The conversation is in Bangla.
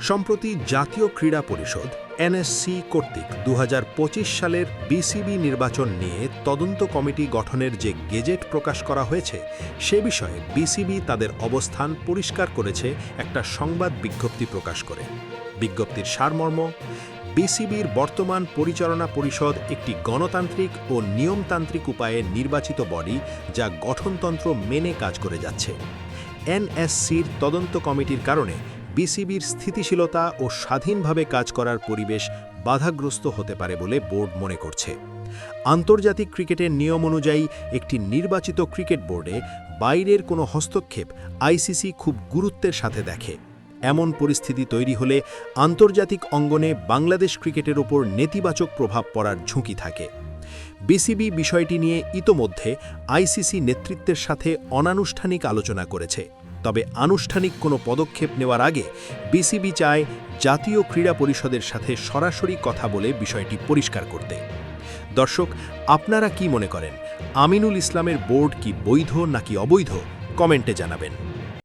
সম্প্রতি জাতীয় ক্রীড়া পরিষদ এনএসসি কর্তৃক ২০২৫ সালের বিসিবি নির্বাচন নিয়ে তদন্ত কমিটি গঠনের যে গেজেট প্রকাশ করা হয়েছে সে বিষয়ে বিসিবি তাদের অবস্থান পরিষ্কার করেছে একটা সংবাদ বিজ্ঞপ্তি প্রকাশ করে। বিজ্ঞপ্তির সারমর্ম: বিসিবির বর্তমান পরিচালনা পরিষদ একটি গণতান্ত্রিক ও নিয়মতান্ত্রিক উপায়ে নির্বাচিত বডি যা গঠনতন্ত্র মেনে কাজ করে যাচ্ছে। এনএসসির তদন্ত কমিটির কারণে বিসিবির স্থিতিশীলতা ও স্বাধীনভাবে কাজ করার পরিবেশ বাধাগ্রস্ত হতে পারে বলে বোর্ড মনে করছে। আন্তর্জাতিক ক্রিকেটের নিয়ম অনুযায়ী একটি নির্বাচিত ক্রিকেট বোর্ডে বাইরের কোনো হস্তক্ষেপ আইসিসি খুব গুরুত্বের সাথে দেখে। এমন পরিস্থিতি তৈরি হলে আন্তর্জাতিক অঙ্গনে বাংলাদেশ ক্রিকেটের ওপর নেতিবাচক প্রভাব পড়ার ঝুঁকি থাকে। বিসিবি বিষয়টি নিয়ে ইতোমধ্যে আইসিসি নেতৃত্বের সাথে অনানুষ্ঠানিক আলোচনা করেছে। তবে আনুষ্ঠানিক কোনো পদক্ষেপ নেওয়ার আগে বিসিবি চায় জাতীয় ক্রীড়া পরিষদের সাথে সরাসরি কথা বলে বিষয়টি পরিষ্কার করতে। দর্শক, আপনারা কি মনে করেন? আমিনুল ইসলামের বোর্ড কি বৈধ নাকি অবৈধ? কমেন্টে জানাবেন।